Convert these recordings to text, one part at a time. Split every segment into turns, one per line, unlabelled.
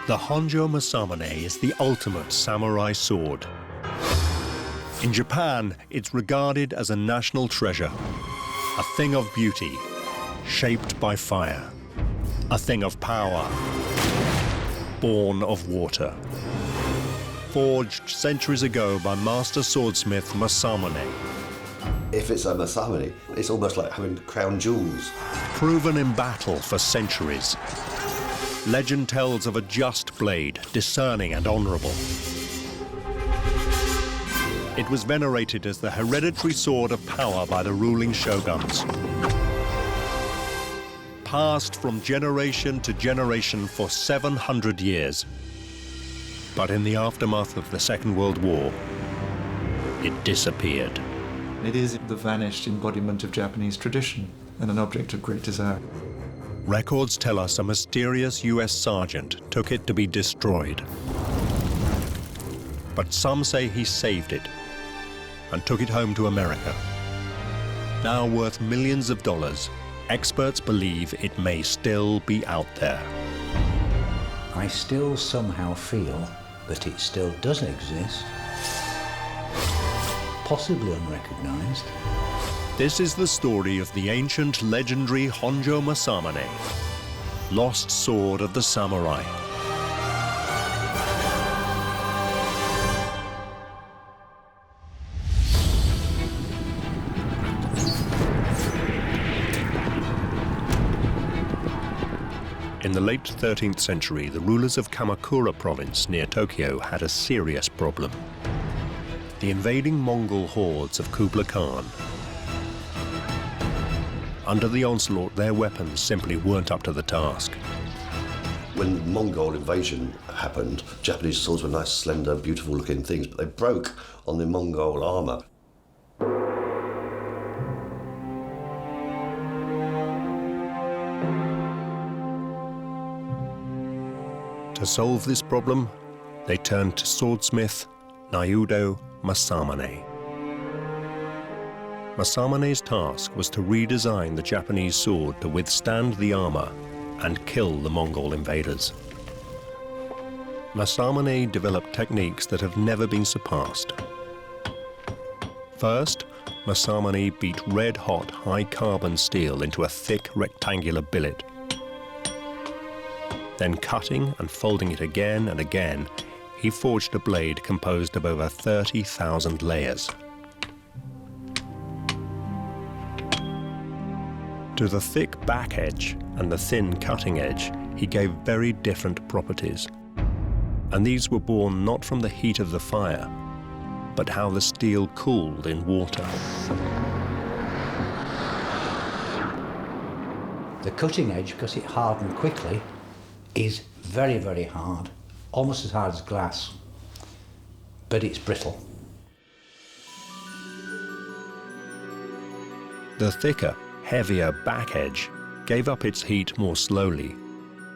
The Honjo Masamune is the ultimate samurai sword. In Japan, it's regarded as a national treasure, a thing of beauty, shaped by fire, a thing of power, born of water. Forged centuries ago by master swordsmith Masamune.
If it's a Masamune, it's almost like having crown jewels.
Proven in battle for centuries. Legend tells of a just blade, discerning and honorable. It was venerated as the hereditary sword of power by the ruling shoguns. Passed from generation to generation for 700 years. But in the aftermath of the Second World War, it disappeared.
It is the vanished embodiment of Japanese tradition and an object of great desire.
Records tell us a mysterious US sergeant took it to be destroyed. But some say he saved it and took it home to America. Now worth millions of dollars, experts believe it may still be out there.
I still somehow feel that it still does exist, possibly unrecognized.
This is the story of the ancient legendary Honjo Masamune, lost sword of the samurai. In the late 13th century, the rulers of Kamakura province near Tokyo had a serious problem. The invading Mongol hordes of Kublai Khan. Under the onslaught, their weapons simply weren't up to the task.
When the Mongol invasion happened, Japanese swords were nice, slender, beautiful-looking things, but they broke on the Mongol armour.
To solve this problem, they turned to swordsmith Honjo Masamune. Masamune's task was to redesign the Japanese sword to withstand the armor and kill the Mongol invaders. Masamune developed techniques that have never been surpassed. First, Masamune beat red-hot high-carbon steel into a thick rectangular billet. Then cutting and folding it again and again, he forged a blade composed of over 30,000 layers. To the thick back edge and the thin cutting edge, he gave very different properties. And these were born not from the heat of the fire, but how the steel cooled in water.
The cutting edge, because it hardened quickly, is very, very hard, almost as hard as glass, but it's brittle.
The thicker, heavier back edge gave up its heat more slowly.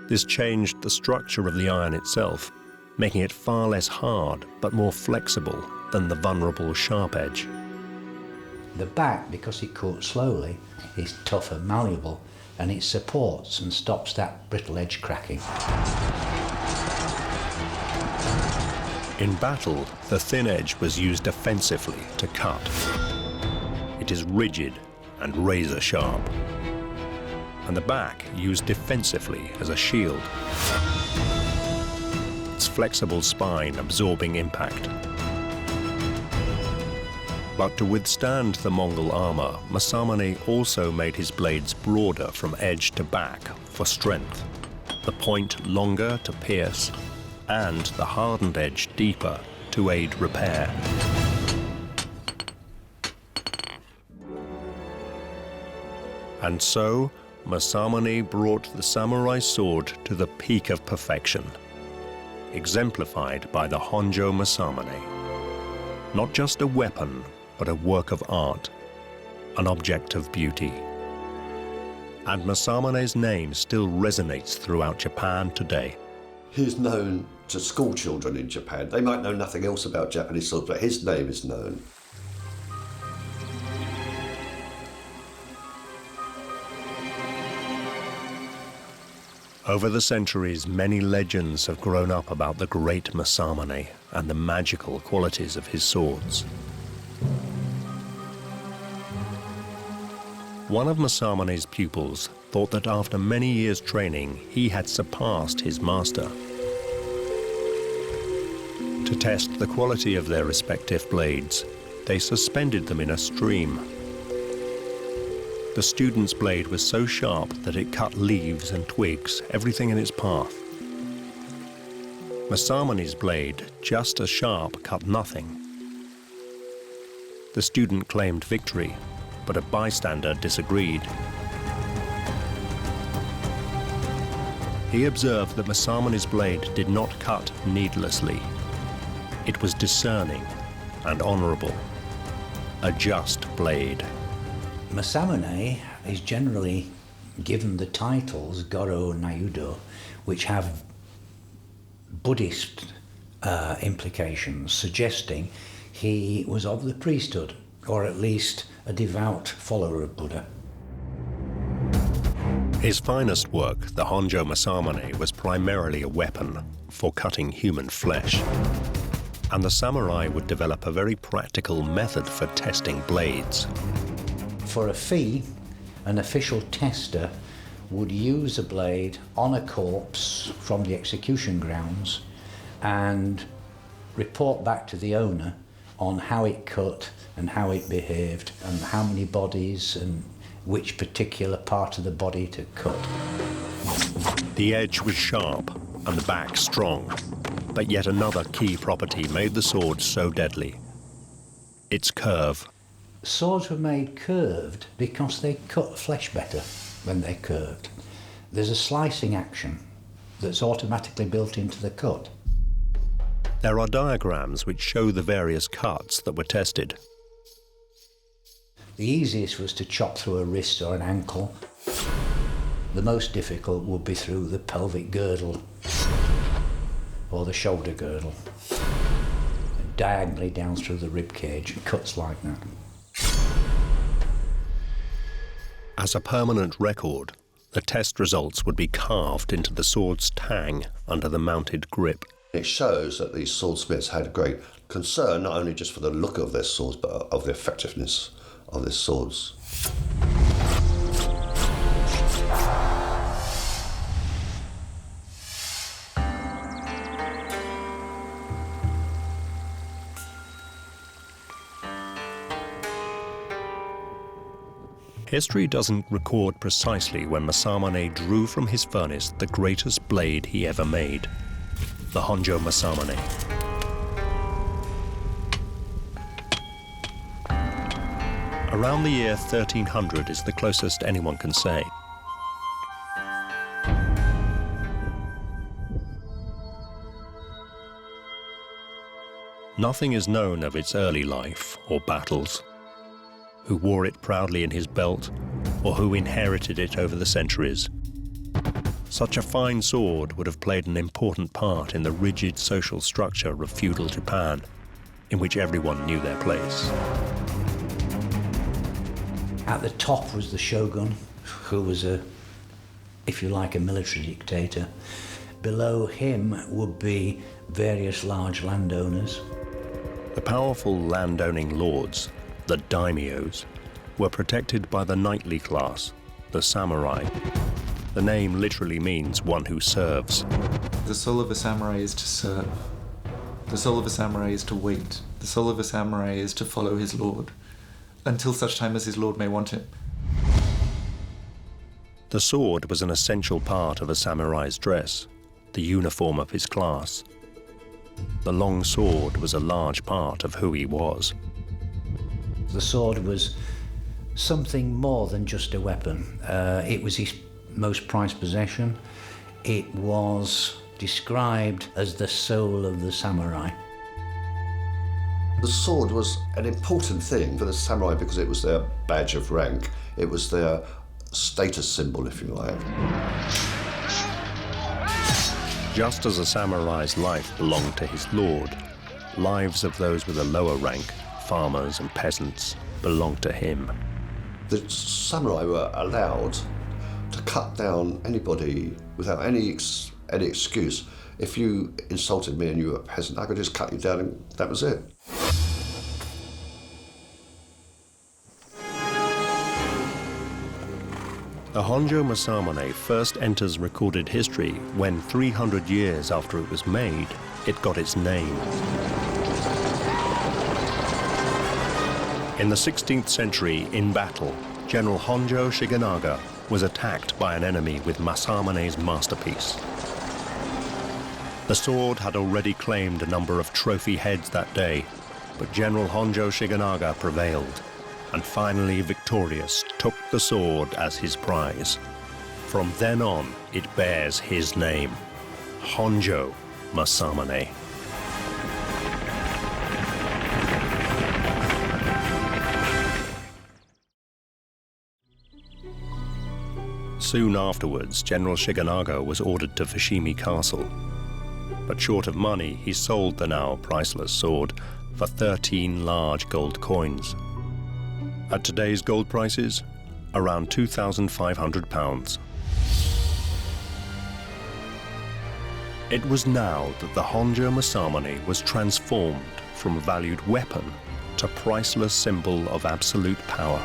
This changed the structure of the iron itself, making it far less hard but more flexible than the vulnerable sharp edge.
The back, because it cools slowly, is tough and malleable, and it supports and stops that brittle edge cracking.
In battle, the thin edge was used offensively to cut. It is rigid and razor sharp, and the back used defensively as a shield. Its flexible spine absorbing impact. But to withstand the Mongol armor, Masamune also made his blades broader from edge to back for strength, the point longer to pierce, and the hardened edge deeper to aid repair. And so, Masamune brought the samurai sword to the peak of perfection, exemplified by the Honjo Masamune. Not just a weapon, but a work of art, an object of beauty. And Masamune's name still resonates throughout Japan today.
He's known to school children in Japan. They might know nothing else about Japanese swords, but his name is known.
Over the centuries, many legends have grown up about the great Masamune and the magical qualities of his swords. One of Masamune's pupils thought that after many years' training, he had surpassed his master. To test the quality of their respective blades, they suspended them in a stream. The student's blade was so sharp that it cut leaves and twigs, everything in its path. Masamune's blade, just as sharp, cut nothing. The student claimed victory, but a bystander disagreed. He observed that Masamune's blade did not cut needlessly. It was discerning and honorable, a just blade.
Masamune is generally given the titles Goro Nayudo, which have Buddhist implications, suggesting he was of the priesthood, or at least a devout follower of Buddha.
His finest work, the Honjo Masamune, was primarily a weapon for cutting human flesh. And the samurai would develop a very practical method for testing blades.
For a fee, an official tester would use a blade on a corpse from the execution grounds and report back to the owner on how it cut and how it behaved and how many bodies and which particular part of the body to cut.
The edge was sharp and the back strong, but yet another key property made the sword so deadly: its curve.
Swords were made curved because they cut flesh better when they're curved. There's a slicing action that's automatically built into the cut.
There are diagrams which show the various cuts that were tested.
The easiest was to chop through a wrist or an ankle. The most difficult would be through the pelvic girdle or the shoulder girdle, and diagonally down through the rib cage, cuts like that.
As a permanent record, the test results would be carved into the sword's tang under the mounted grip.
It shows that these swordsmiths had a great concern, not only just for the look of their swords, but of the effectiveness of their swords.
History doesn't record precisely when Masamune drew from his furnace the greatest blade he ever made, the Honjo Masamune. Around the year 1300 is the closest anyone can say. Nothing is known of its early life or battles, who wore it proudly in his belt, or who inherited it over the centuries. Such a fine sword would have played an important part in the rigid social structure of feudal Japan, in which everyone knew their place.
At the top was the shogun, who was if you like, a military dictator. Below him would be various large landowners.
The powerful landowning lords, the daimyos, were protected by the knightly class, the samurai. The name literally means one who serves.
The soul of a samurai is to serve. The soul of a samurai is to wait. The soul of a samurai is to follow his lord, until such time as his lord may want him.
The sword was an essential part of a samurai's dress, the uniform of his class. The long sword was a large part of who he was.
The sword was something more than just a weapon. It was his most prized possession. It was described as the soul of the samurai.
The sword was an important thing for the samurai because it was their badge of rank. It was their status symbol, if you like.
Just as a samurai's life belonged to his lord, lives of those with a lower rank, farmers and peasants, belonged to him.
The samurai were allowed to cut down anybody without any excuse. If you insulted me and you were a peasant, I could just cut you down and that was it.
The Honjo Masamune first enters recorded history when, 300 years after it was made, it got its name. In the 16th century, in battle, General Honjo Shigenaga was attacked by an enemy with Masamune's masterpiece. The sword had already claimed a number of trophy heads that day, but General Honjo Shigenaga prevailed, and finally victorious took the sword as his prize. From then on, it bears his name, Honjo Masamune. Soon afterwards, General Shigenaga was ordered to Fushimi Castle. But short of money, he sold the now priceless sword for 13 large gold coins. At today's gold prices, around £2,500. It was now that the Honjo Masamune was transformed from a valued weapon to priceless symbol of absolute power.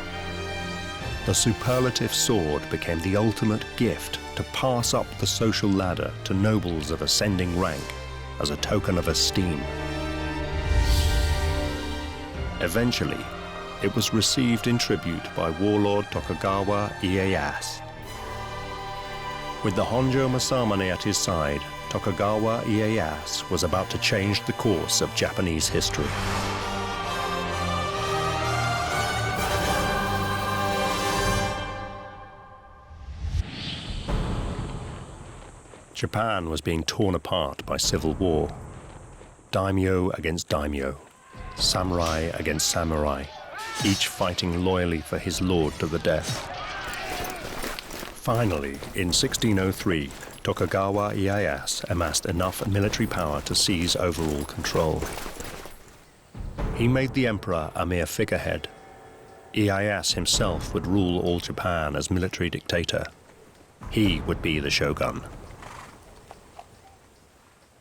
The superlative sword became the ultimate gift to pass up the social ladder to nobles of ascending rank as a token of esteem. Eventually, it was received in tribute by warlord Tokugawa Ieyasu. With the Honjo Masamune at his side, Tokugawa Ieyasu was about to change the course of Japanese history. Japan was being torn apart by civil war. Daimyo against daimyo, samurai against samurai, each fighting loyally for his lord to the death. Finally, in 1603, Tokugawa Ieyasu amassed enough military power to seize overall control. He made the emperor a mere figurehead. Ieyasu himself would rule all Japan as military dictator. He would be the shogun.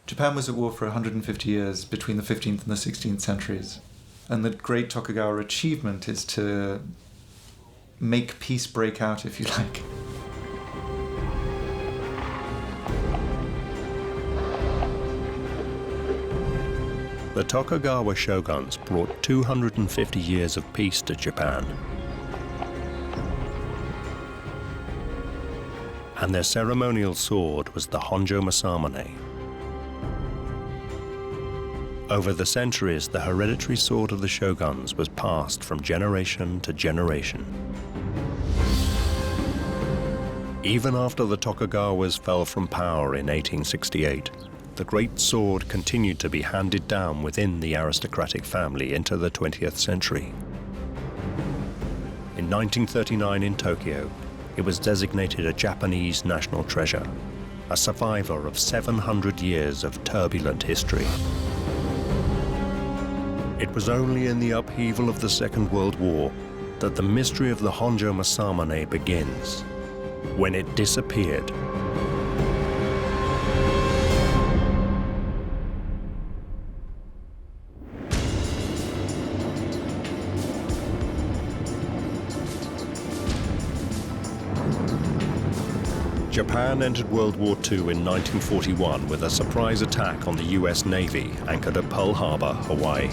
Japan was at war for 150 years between the 15th and the 16th centuries. And the great Tokugawa achievement is to make peace break out, if you like.
The Tokugawa shoguns brought 250 years of peace to Japan. And their ceremonial sword was the Honjo Masamune. Over the centuries, the hereditary sword of the shoguns was passed from generation to generation. Even after the Tokugawas fell from power in 1868, the great sword continued to be handed down within the aristocratic family into the 20th century. In 1939 in Tokyo, it was designated a Japanese national treasure, a survivor of 700 years of turbulent history. It was only in the upheaval of the Second World War that the mystery of the Honjo Masamune begins, when it disappeared. Japan entered World War II in 1941 with a surprise attack on the US Navy anchored at Pearl Harbor, Hawaii.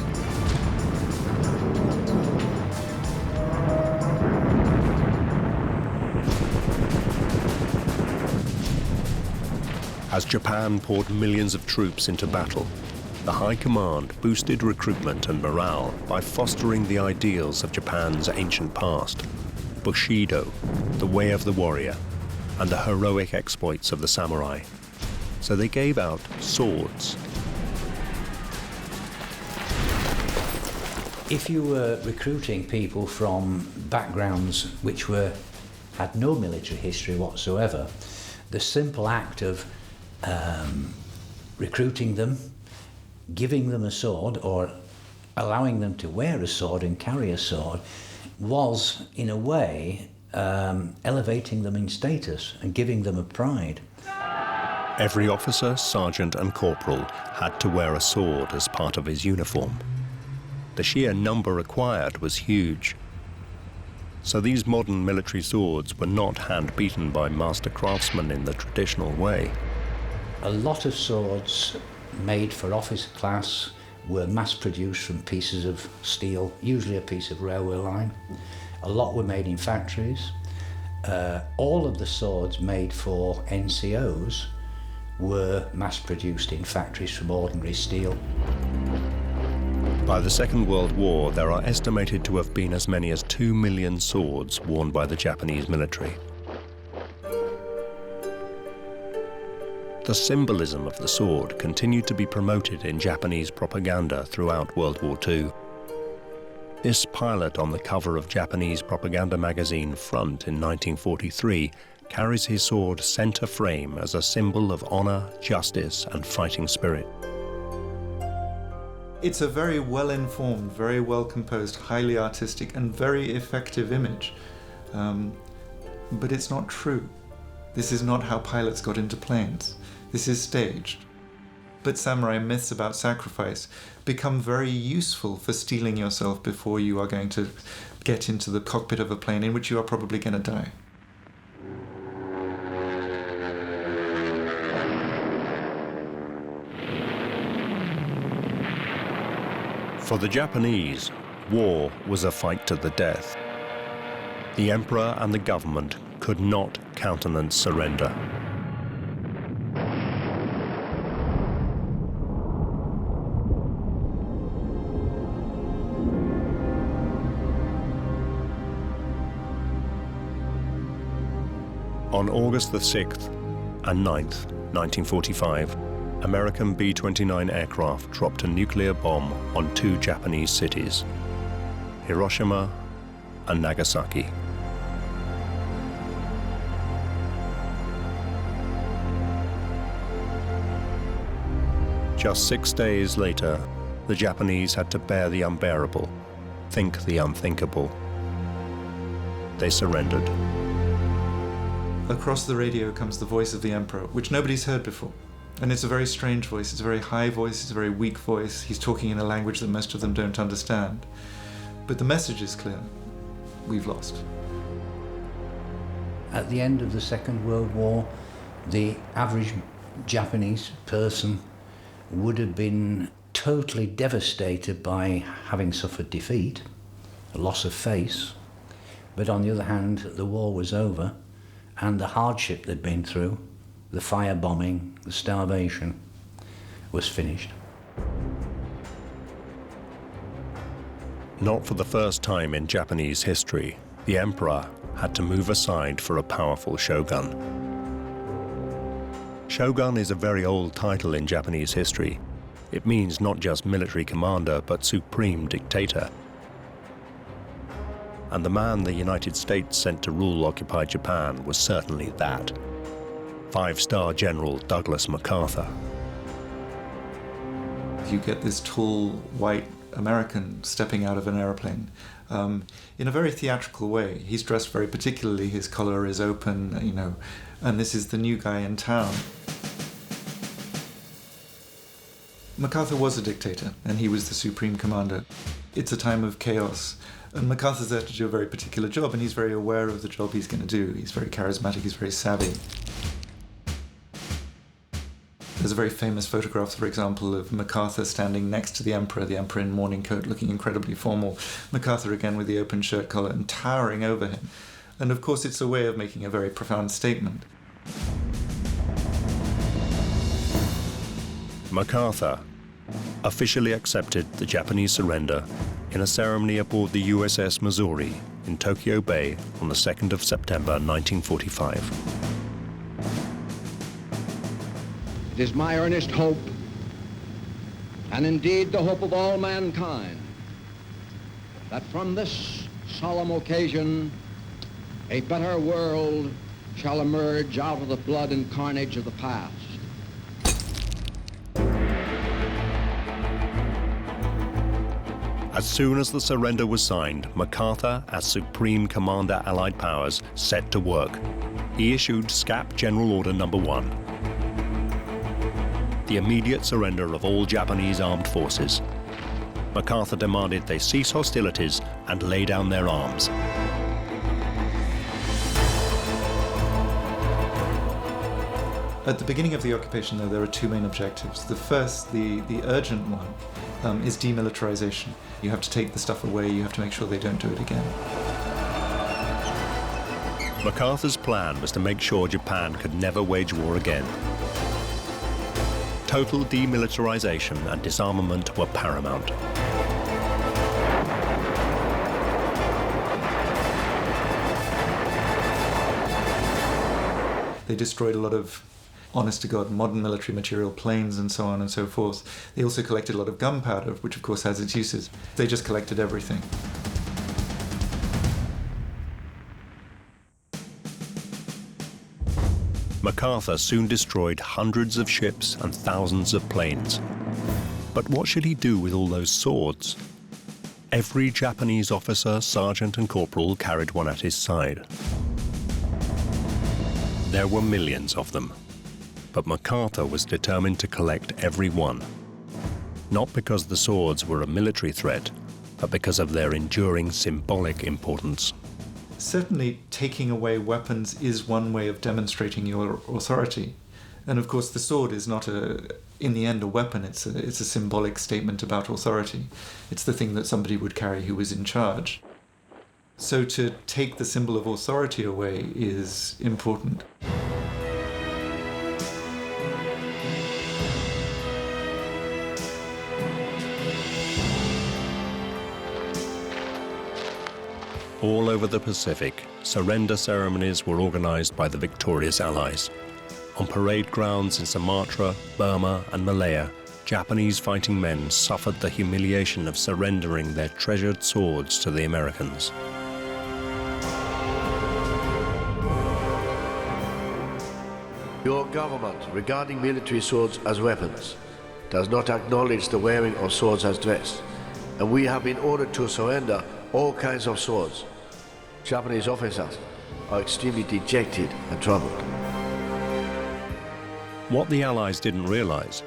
As Japan poured millions of troops into battle, the High Command boosted recruitment and morale by fostering the ideals of Japan's ancient past, Bushido, the way of the warrior, and the heroic exploits of the samurai. So they gave out swords.
If you were recruiting people from backgrounds which had no military history whatsoever, the simple act of recruiting them, giving them a sword, or allowing them to wear a sword and carry a sword was, in a way, elevating them in status and giving them a pride.
Every officer, sergeant and corporal had to wear a sword as part of his uniform. The sheer number required was huge. So these modern military swords were not hand-beaten by master craftsmen in the traditional way.
A lot of swords made for officer class were mass-produced from pieces of steel, usually a piece of railway line. A lot were made in factories. All of the swords made for NCOs were mass-produced in factories from ordinary steel.
By the Second World War, there are estimated to have been as many as 2 million swords worn by the Japanese military. The symbolism of the sword continued to be promoted in Japanese propaganda throughout World War II. This pilot on the cover of Japanese propaganda magazine Front in 1943 carries his sword center frame as a symbol of honor, justice, and fighting spirit.
It's a very well-informed, very well-composed, highly artistic, and very effective image. But it's not true. This is not how pilots got into planes. This is staged. But samurai myths about sacrifice become very useful for steeling yourself before you are going to get into the cockpit of a plane in which you are probably going to die.
For the Japanese, war was a fight to the death. The emperor and the government could not countenance surrender. On August the 6th and 9th, 1945, American B-29 aircraft dropped a nuclear bomb on 2 Japanese cities, Hiroshima and Nagasaki. Just 6 days later, the Japanese had to bear the unbearable, think the unthinkable. They surrendered.
Across the radio comes the voice of the emperor, which nobody's heard before. And it's a very strange voice, it's a very high voice, it's a very weak voice. He's talking in a language that most of them don't understand. But the message is clear. We've lost.
At the end of the Second World War, the average Japanese person would have been totally devastated by having suffered defeat, a loss of face. But on the other hand, the war was over, and the hardship they'd been through, the firebombing, the starvation, was finished.
Not for the first time in Japanese history, the emperor had to move aside for a powerful shogun. Shogun is a very old title in Japanese history. It means not just military commander, but supreme dictator. And the man the United States sent to rule occupied Japan was certainly that. 5-star General Douglas MacArthur.
You get this tall, white American stepping out of an airplane in a very theatrical way. He's dressed very particularly, his collar is open, you know, and this is the new guy in town. MacArthur was a dictator, and he was the supreme commander. It's a time of chaos, and MacArthur's there to do a very particular job, and he's very aware of the job he's going to do. He's very charismatic, he's very savvy. There's a very famous photograph, for example, of MacArthur standing next to the emperor in morning coat, looking incredibly formal. MacArthur again with the open shirt collar and towering over him. And of course it's a way of making a very profound statement.
MacArthur officially accepted the Japanese surrender in a ceremony aboard the USS Missouri in Tokyo Bay on the 2nd of September 1945.
It is my earnest hope, and indeed the hope of all mankind, that from this solemn occasion a better world shall emerge out of the blood and carnage of the past.
As soon as the surrender was signed, MacArthur, as Supreme Commander Allied Powers, set to work. He issued SCAP General Order No. 1, the immediate surrender of all Japanese armed forces. MacArthur demanded they cease hostilities and lay down their arms.
At the beginning of the occupation, though, there are two main objectives. The first, the urgent one, is demilitarization. You have to take the stuff away, you have to make sure they don't do it again.
MacArthur's plan was to make sure Japan could never wage war again. Total demilitarization and disarmament were paramount.
They destroyed a lot of, honest-to-God, modern military material, planes and so on and so forth. They also collected a lot of gunpowder, which of course has its uses. They just collected everything.
MacArthur soon destroyed hundreds of ships and thousands of planes. But what should he do with all those swords? Every Japanese officer, sergeant and corporal carried one at his side. There were millions of them, but MacArthur was determined to collect every one. Not because the swords were a military threat, but because of their enduring symbolic importance.
Certainly, taking away weapons is one way of demonstrating your authority. And of course, the sword is not, in the end, a weapon. It's a symbolic statement about authority. It's the thing that somebody would carry who was in charge. So to take the symbol of authority away is important.
All over the Pacific, surrender ceremonies were organized by the victorious Allies. On parade grounds in Sumatra, Burma, and Malaya, Japanese fighting men suffered the humiliation of surrendering their treasured swords to the Americans.
Your government, regarding military swords as weapons, does not acknowledge the wearing of swords as dress, and we have been ordered to surrender all kinds of swords. Japanese officers are extremely dejected and troubled.
What the Allies didn't realize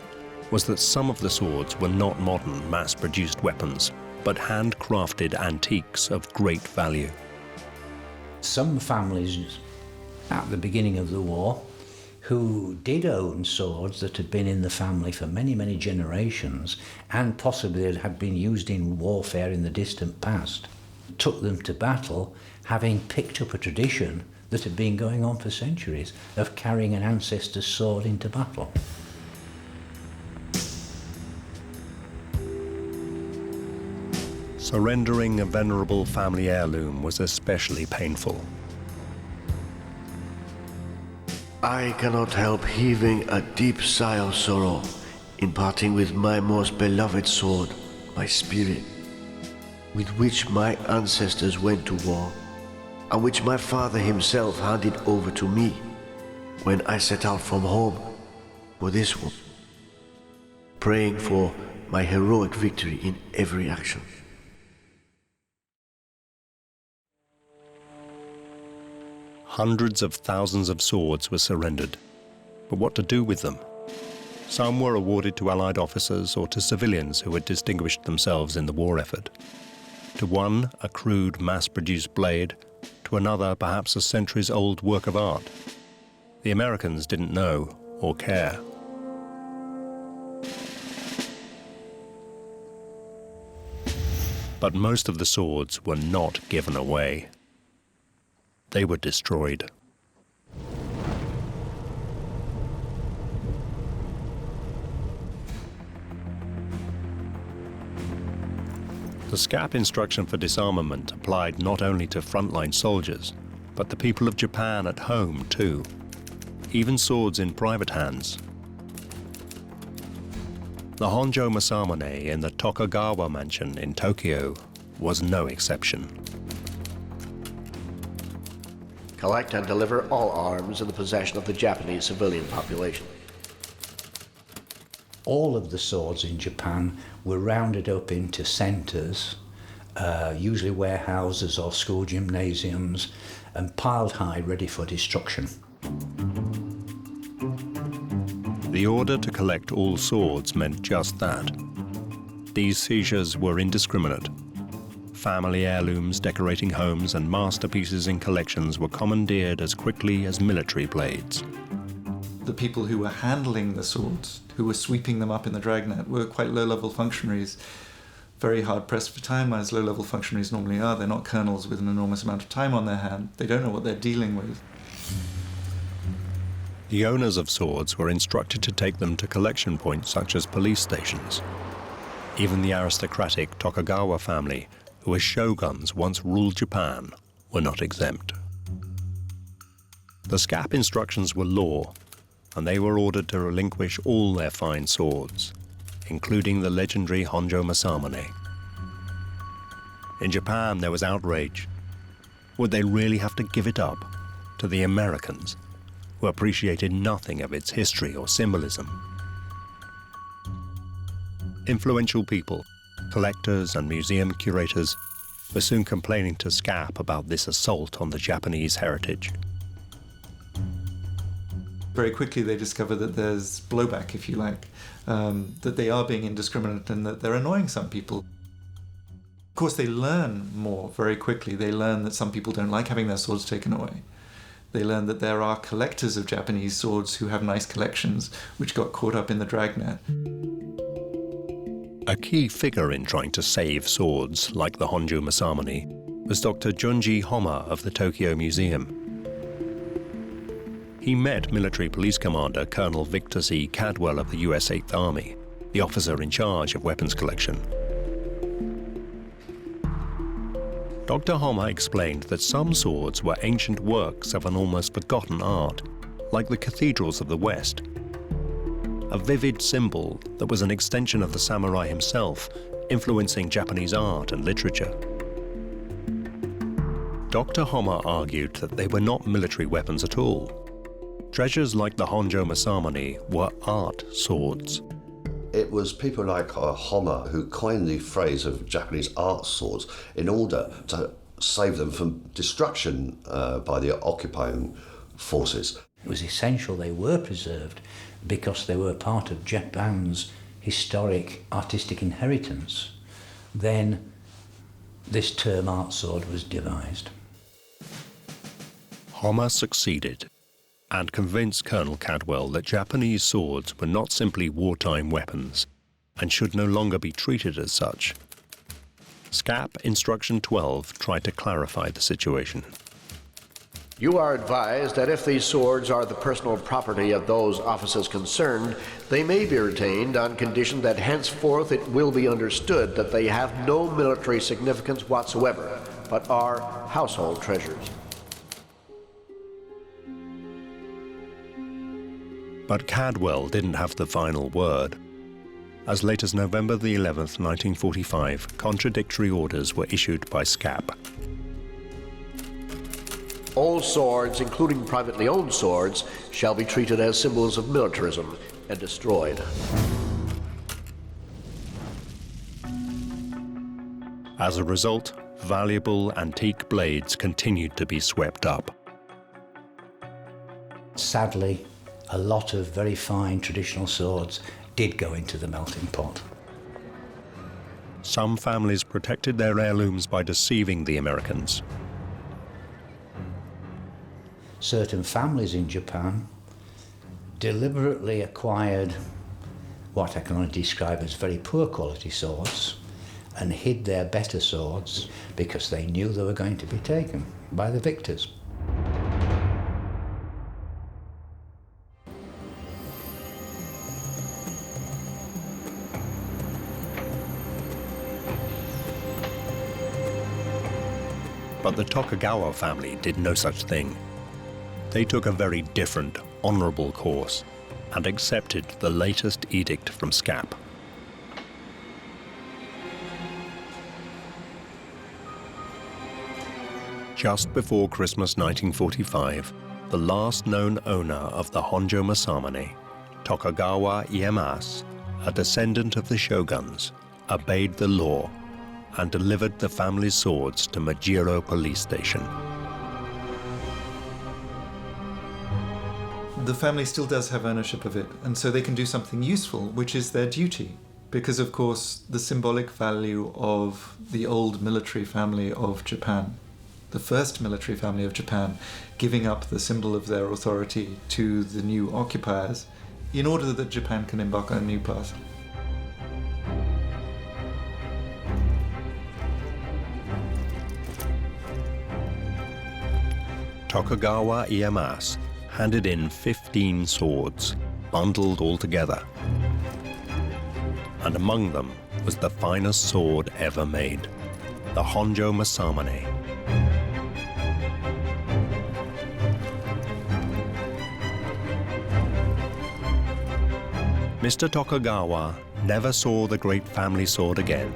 was that some of the swords were not modern, mass-produced weapons, but handcrafted antiques of great value.
Some families at the beginning of the war who did own swords that had been in the family for many, many generations and possibly had been used in warfare in the distant past, took them to battle, having picked up a tradition that had been going on for centuries of carrying an ancestor's sword into battle.
Surrendering a venerable family heirloom was especially painful.
I cannot help heaving a deep sigh of sorrow in parting with my most beloved sword, my spirit, with which my ancestors went to war, and which my father himself handed over to me when I set out from home for this war, praying for my heroic victory in every action.
Hundreds of thousands of swords were surrendered, but what to do with them? Some were awarded to Allied officers or to civilians who had distinguished themselves in the war effort. To one, a crude, mass-produced blade, to another, perhaps a centuries-old work of art. The Americans didn't know or care. But most of the swords were not given away. They were destroyed. The SCAP instruction for disarmament applied not only to frontline soldiers, but the people of Japan at home too. Even swords in private hands. The Honjo Masamune in the Tokugawa mansion in Tokyo was no exception.
Collect and deliver all arms in the possession of the Japanese civilian population.
All of the swords in Japan were rounded up into centres, usually warehouses or school gymnasiums, and piled high ready for destruction.
The order to collect all swords meant just that. These seizures were indiscriminate. Family heirlooms decorating homes and masterpieces in collections were commandeered as quickly as military blades.
The people who were handling the swords, who were sweeping them up in the dragnet, were quite low-level functionaries, very hard-pressed for time, as low-level functionaries normally are. They're not colonels with an enormous amount of time on their hand. They don't know what they're dealing with.
The owners of swords were instructed to take them to collection points such as police stations. Even the aristocratic Tokugawa family, who as shoguns once ruled Japan, were not exempt. The SCAP instructions were law, and they were ordered to relinquish all their fine swords, including the legendary Honjo Masamune. In Japan, there was outrage. Would they really have to give it up to the Americans, who appreciated nothing of its history or symbolism? Influential people, collectors and museum curators, were soon complaining to SCAP about this assault on the Japanese heritage.
Very quickly they discover that there's blowback, if you like, that they are being indiscriminate and that they're annoying some people. Of course, they learn more very quickly. They learn that some people don't like having their swords taken away. They learn that there are collectors of Japanese swords who have nice collections, which got caught up in the dragnet.
A key figure in trying to save swords like the Honjo Masamune was Dr. Junji Homma of the Tokyo Museum. He met military police commander Colonel Victor C. Cadwell of the US 8th Army, the officer in charge of weapons collection. Dr. Homma explained that some swords were ancient works of an almost forgotten art, like the cathedrals of the West. A vivid symbol that was an extension of the samurai himself, influencing Japanese art and literature. Dr. Homma argued that they were not military weapons at all. Treasures like the Honjo Masamune were art swords.
It was people like Homma who coined the phrase of Japanese art swords in order to save them from destruction by the occupying forces.
It was essential they were preserved because they were part of Japan's historic artistic inheritance. Then this term art sword was devised.
Homma succeeded and convinced Colonel Cadwell that Japanese swords were not simply wartime weapons and should no longer be treated as such. SCAP Instruction 12 tried to clarify the situation.
You are advised that if these swords are the personal property of those officers concerned, they may be retained on condition that henceforth it will be understood that they have no military significance whatsoever, but are household treasures.
But Cadwell didn't have the final word. As late as November the 11th, 1945, contradictory orders were issued by SCAP.
All swords, including privately owned swords, shall be treated as symbols of militarism and destroyed.
As a result, valuable antique blades continued to be swept up.
Sadly, a lot of very fine traditional swords did go into the melting pot.
Some families protected their heirlooms by deceiving the Americans.
Certain families in Japan deliberately acquired what I can only describe as very poor quality swords and hid their better swords because they knew they were going to be taken by the victors.
But the Tokugawa family did no such thing. They took a very different, honorable course and accepted the latest edict from SCAP. Just before Christmas 1945, the last known owner of the Honjo Masamune, Tokugawa Ieyasu, a descendant of the shoguns, obeyed the law and delivered the family's swords to Majiro police station.
The family still does have ownership of it, and so they can do something useful, which is their duty. Because, of course, the symbolic value of the old military family of Japan, the first military family of Japan, giving up the symbol of their authority to the new occupiers in order that Japan can embark on a new path.
Tokugawa Ieyasu handed in 15 swords, bundled all together. And among them was the finest sword ever made, the Honjo Masamune. Mr. Tokugawa never saw the great family sword again.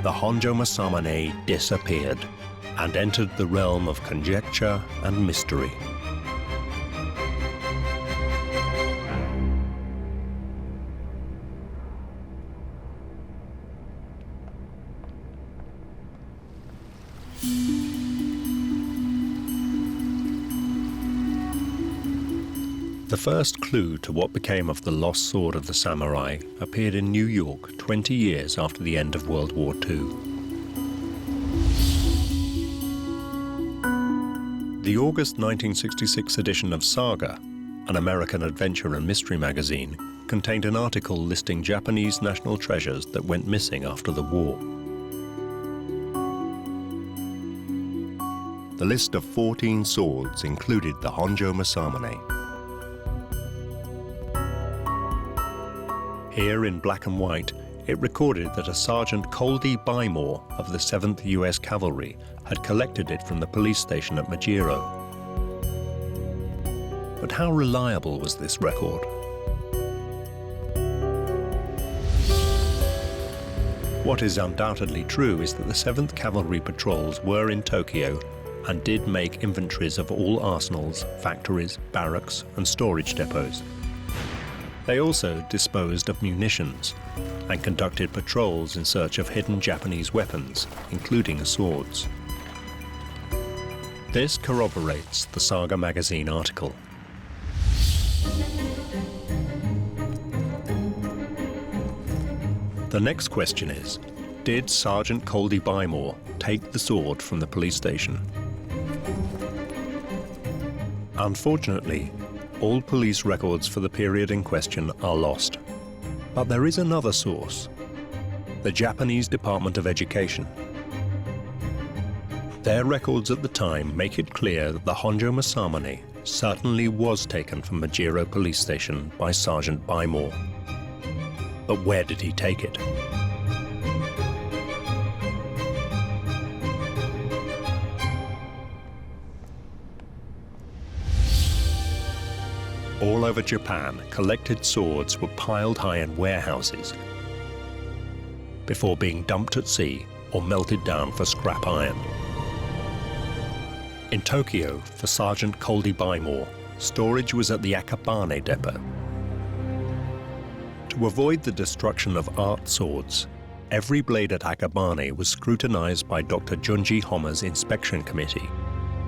The Honjo Masamune disappeared and entered the realm of conjecture and mystery. The first clue to what became of the lost sword of the samurai appeared in New York 20 years after the end of World War II. The August 1966 edition of Saga, an American adventure and mystery magazine, contained an article listing Japanese national treasures that went missing after the war. The list of 14 swords included the Honjo Masamune. Here in black and white, it recorded that a Sergeant Coldy Bymore of the 7th US Cavalry had collected it from the police station at Majiro. But how reliable was this record? What is undoubtedly true is that the 7th Cavalry patrols were in Tokyo and did make inventories of all arsenals, factories, barracks, and storage depots. They also disposed of munitions and conducted patrols in search of hidden Japanese weapons, including swords. This corroborates the Saga magazine article. The next question is, did Sergeant Coldy Bymore take the sword from the police station? Unfortunately, all police records for the period in question are lost. But there is another source, the Japanese Department of Education. Their records at the time make it clear that the Honjo Masamune certainly was taken from Majiro police station by Sergeant Bymore. But where did he take it? All over Japan, collected swords were piled high in warehouses before being dumped at sea or melted down for scrap iron. In Tokyo, for Sergeant Coldy Bymore, storage was at the Akabane depot. To avoid the destruction of art swords, every blade at Akabane was scrutinized by Dr. Junji Homa's inspection committee.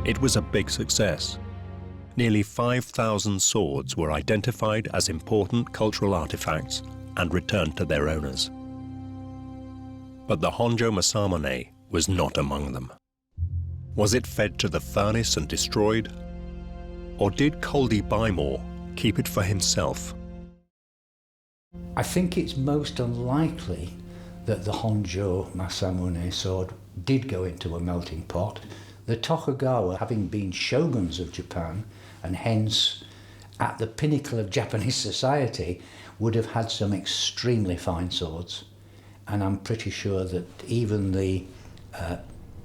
It was a big success. Nearly 5,000 swords were identified as important cultural artifacts and returned to their owners. But the Honjo Masamune was not among them. Was it fed to the furnace and destroyed? Or did Coldy Bymore keep it for himself?
I think it's most unlikely that the Honjo Masamune sword did go into a melting pot. The Tokugawa, having been shoguns of Japan, and hence at the pinnacle of Japanese society, would have had some extremely fine swords. And I'm pretty sure that even the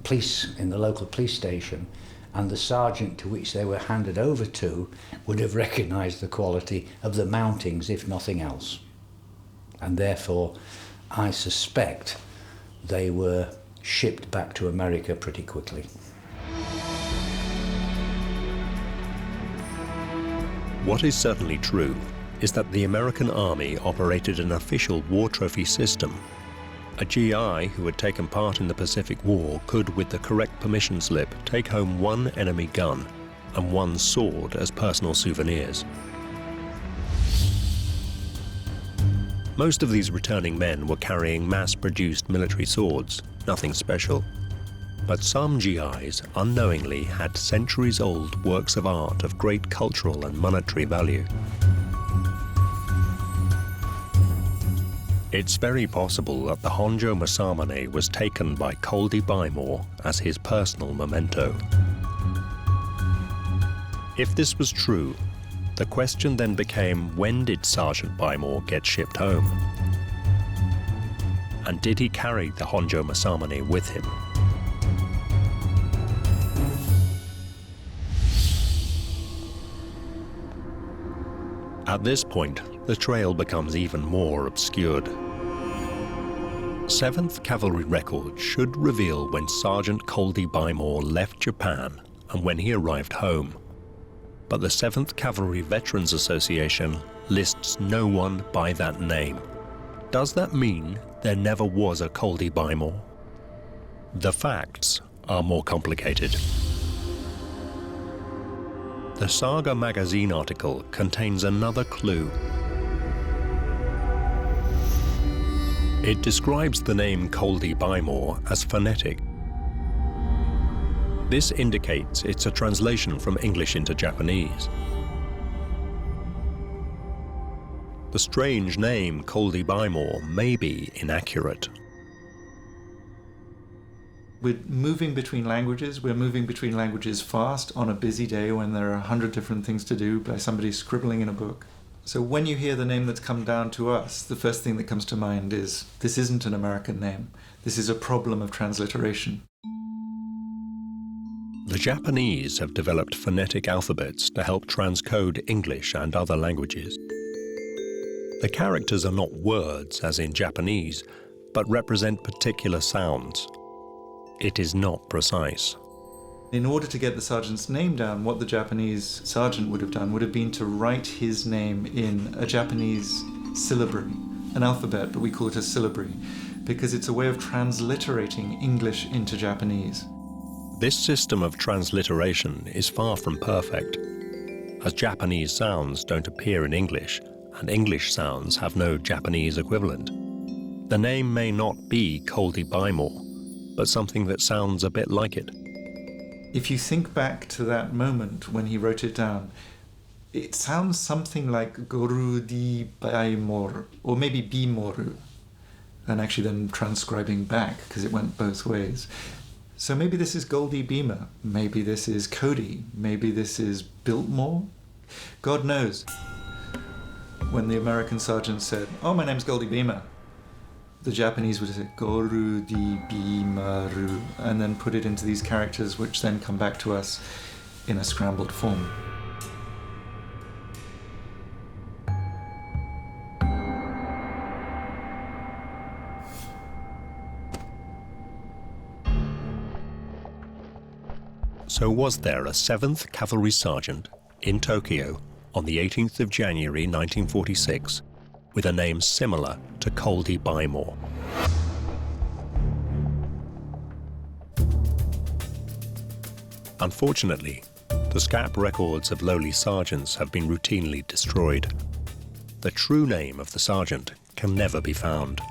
police in the local police station and the sergeant to which they were handed over to would have recognised the quality of the mountings, if nothing else. And therefore, I suspect they were shipped back to America pretty quickly.
What is certainly true is that the American Army operated an official war trophy system. A GI who had taken part in the Pacific War could, with the correct permission slip, take home one enemy gun and one sword as personal souvenirs. Most of these returning men were carrying mass-produced military swords, nothing special. But some GIs unknowingly had centuries-old works of art of great cultural and monetary value. It's very possible that the Honjo Masamune was taken by Coldy Bymore as his personal memento. If this was true, the question then became, when did Sergeant Bymore get shipped home? And did he carry the Honjo Masamune with him? At this point, the trail becomes even more obscured. 7th Cavalry records should reveal when Sergeant Coldy Bymore left Japan and when he arrived home. But the 7th Cavalry Veterans Association lists no one by that name. Does that mean there never was a Coldy Bymore? The facts are more complicated. The Saga magazine article contains another clue. It describes the name Coldy Bymore as phonetic. This indicates it's a translation from English into Japanese. The strange name Coldy Bymore may be inaccurate.
We're moving between languages. We're moving between languages fast on a busy day when there are 100 different things to do by somebody scribbling in a book. So when you hear the name that's come down to us, the first thing that comes to mind is, this isn't an American name. This is a problem of transliteration.
The Japanese have developed phonetic alphabets to help transcode English and other languages. The characters are not words, as in Japanese, but represent particular sounds. It is not precise.
In order to get the sergeant's name down, what the Japanese sergeant would have done would have been to write his name in a Japanese syllabary, an alphabet, but we call it a syllabary, because it's a way of transliterating English into Japanese.
This system of transliteration is far from perfect, as Japanese sounds don't appear in English, and English sounds have no Japanese equivalent. The name may not be Coldy Bymore, but something that sounds a bit like it.
If you think back to that moment when he wrote it down, it sounds something like Gorudi Baimor, or maybe Bimoru, and actually then transcribing back, because it went both ways. So maybe this is Goldie Beamer, maybe this is Cody, maybe this is Biltmore. God knows. When the American sergeant said, "Oh, my name's Goldie Beamer," the Japanese would say Gorudi Bimaru, and then put it into these characters, which then come back to us in a scrambled form.
So was there a 7th Cavalry Sergeant in Tokyo on the 18th of January 1946 with a name similar to Coldy Bymore? Unfortunately, the scrap records of lowly sergeants have been routinely destroyed. The true name of the sergeant can never be found.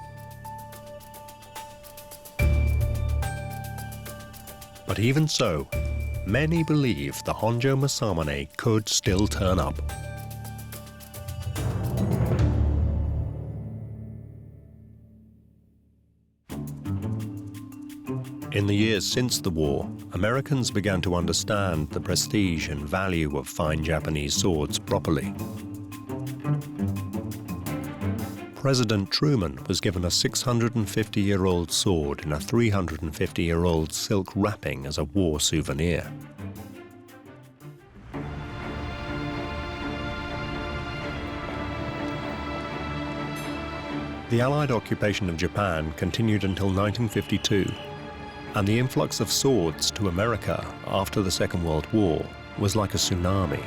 But even so, many believe the Honjo Masamune could still turn up. In the years since the war, Americans began to understand the prestige and value of fine Japanese swords properly. President Truman was given a 650-year-old sword in a 350-year-old silk wrapping as a war souvenir. The Allied occupation of Japan continued until 1952, and the influx of swords to America after the Second World War was like a tsunami.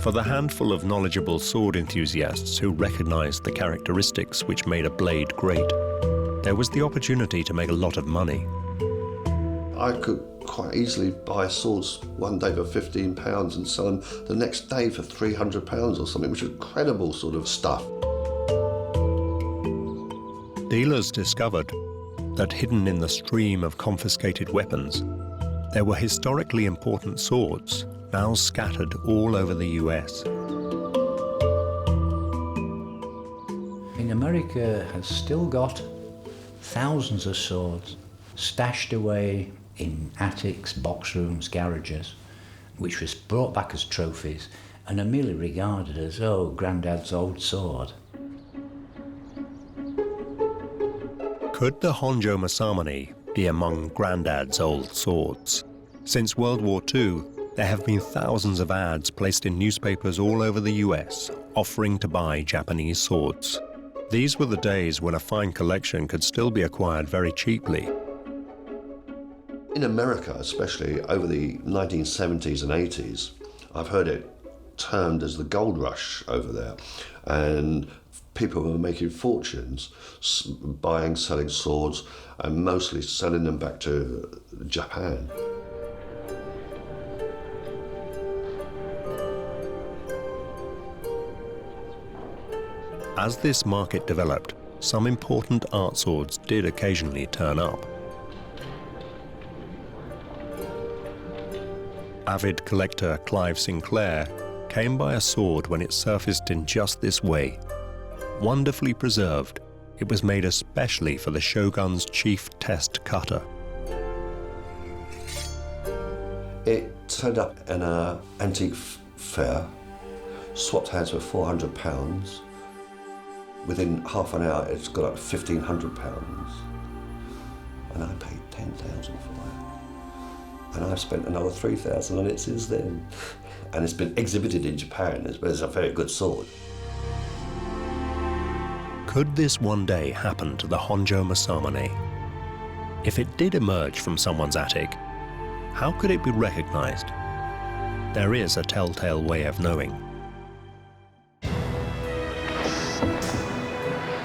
For the handful of knowledgeable sword enthusiasts who recognized the characteristics which made a blade great, there was the opportunity to make a lot of money.
I could quite easily buy swords one day for £15 and sell them the next day for £300 or something, which was incredible sort of stuff.
Dealers discovered that hidden in the stream of confiscated weapons, there were historically important swords now scattered all over the US.
In America has still got thousands of swords stashed away in attics, box rooms, garages, which was brought back as trophies and are merely regarded as, oh, Grandad's old sword.
Could the Honjo Masamune be among Grandad's old swords? Since World War II, there have been thousands of ads placed in newspapers all over the US offering to buy Japanese swords. These were the days when a fine collection could still be acquired very cheaply.
In America, especially over the 1970s and 80s, I've heard it termed as the gold rush over there, and people were making fortunes buying, selling swords, and mostly selling them back to Japan.
As this market developed, some important art swords did occasionally turn up. Avid collector Clive Sinclair came by a sword when it surfaced in just this way. Wonderfully preserved, it was made especially for the shogun's chief test cutter.
It turned up in an antique fair, swapped hands for £400. Within half an hour, it's got up to £1,500. And I paid £10,000 for it. And I've spent another £3,000 on it since then. And it's been exhibited in Japan. It's a very good sword.
Could this one day happen to the Honjo Masamune? If it did emerge from someone's attic, how could it be recognized? There is a telltale way of knowing.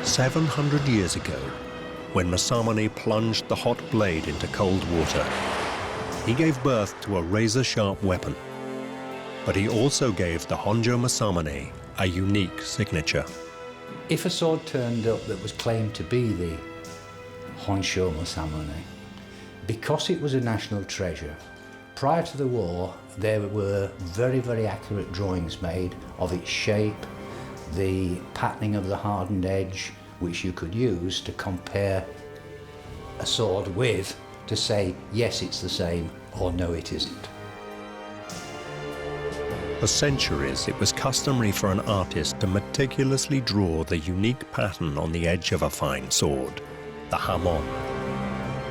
700 years ago, when Masamune plunged the hot blade into cold water, he gave birth to a razor-sharp weapon. But he also gave the Honjo Masamune a unique signature.
If a sword turned up that was claimed to be the Honjo Masamune, because it was a national treasure, prior to the war there were very, very accurate drawings made of its shape, the patterning of the hardened edge, which you could use to compare a sword with, to say, yes, it's the same, or no, it isn't.
For centuries, it was customary for an artist to meticulously draw the unique pattern on the edge of a fine sword, the hamon.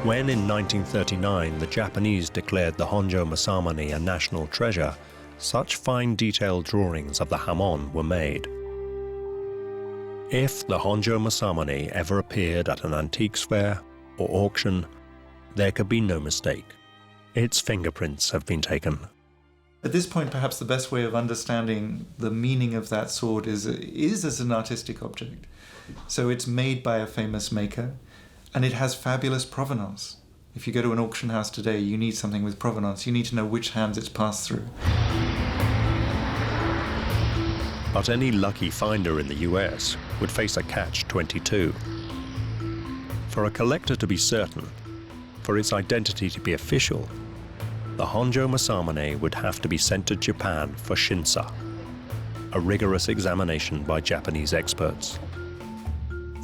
When in 1939 the Japanese declared the Honjo Masamune a national treasure, such fine detailed drawings of the hamon were made. If the Honjo Masamune ever appeared at an antiques fair or auction, there could be no mistake. Its fingerprints have been taken.
At this point, perhaps the best way of understanding the meaning of that sword is as an artistic object. So it's made by a famous maker, and it has fabulous provenance. If you go to an auction house today, you need something with provenance. You need to know which hands it's passed through.
But any lucky finder in the US would face a catch-22. For a collector to be certain, for its identity to be official, the Honjo Masamune would have to be sent to Japan for shinsa, a rigorous examination by Japanese experts.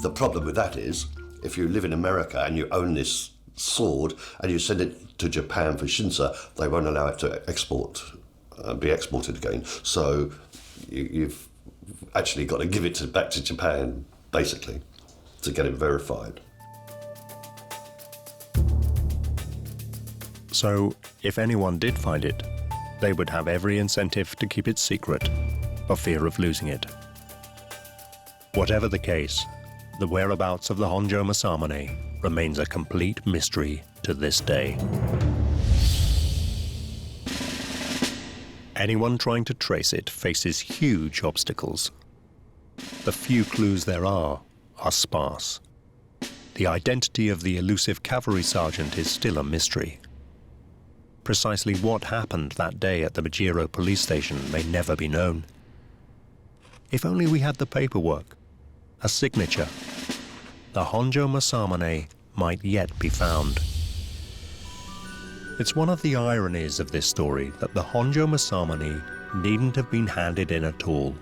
The problem with that is, if you live in America and you own this sword and you send it to Japan for shinsa, they won't allow it to be exported again. So you've actually got to give it back to Japan, basically, to get it verified.
So, if anyone did find it, they would have every incentive to keep it secret, for fear of losing it. Whatever the case, the whereabouts of the Honjo Masamune remains a complete mystery to this day. Anyone trying to trace it faces huge obstacles. The few clues there are sparse. The identity of the elusive cavalry sergeant is still a mystery. Precisely what happened that day at the Majiro police station may never be known. If only we had the paperwork, a signature, the Honjo Masamune might yet be found. It's one of the ironies of this story that the Honjo Masamune needn't have been handed in at all.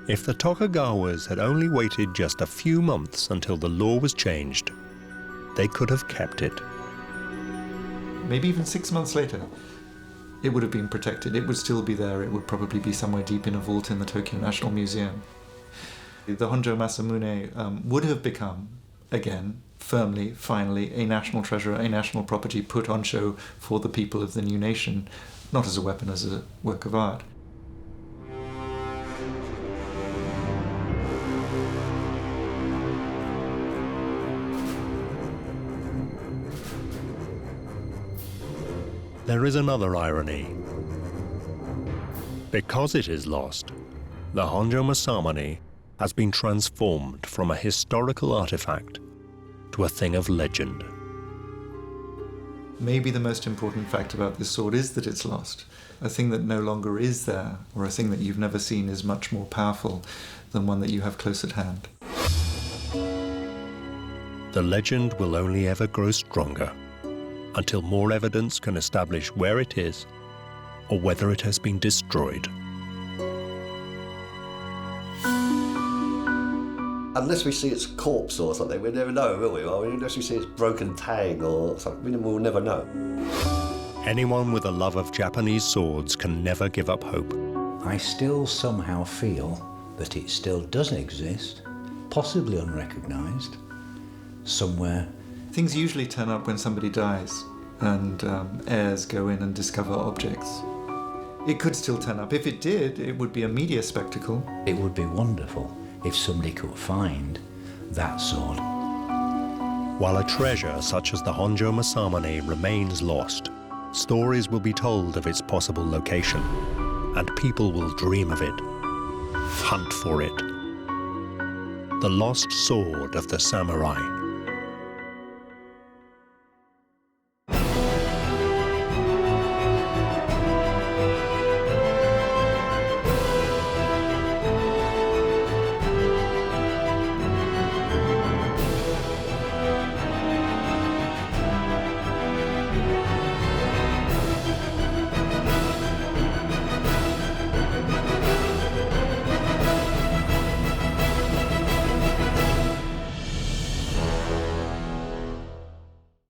If the Tokugawas had only waited just a few months until the law was changed, they could have kept it.
Maybe even 6 months later, it would have been protected. It would still be there. It would probably be somewhere deep in a vault in the Tokyo National Museum. The Honjo Masamune would have become, again, firmly, finally, a national treasure, a national property put on show for the people of the new nation, not as a weapon, as a work of art.
There is another irony. Because it is lost, the Honjo Masamune has been transformed from a historical artifact to a thing of legend.
Maybe the most important fact about this sword is that it's lost. A thing that no longer is there, or a thing that you've never seen, is much more powerful than one that you have close at hand.
The legend will only ever grow stronger until more evidence can establish where it is or whether it has been destroyed.
Unless we see its corpse or something, we'll never know, will we? I mean, unless we see its broken tang or something, we'll never know.
Anyone with a love of Japanese swords can never give up hope.
I still somehow feel that it still does exist, possibly unrecognised, somewhere.
Things usually turn up when somebody dies and heirs go in and discover objects. It could still turn up. If it did, it would be a media spectacle.
It would be wonderful if somebody could find that sword.
While a treasure such as the Honjo Masamune remains lost, stories will be told of its possible location, and people will dream of it, hunt for it. The lost sword of the samurai.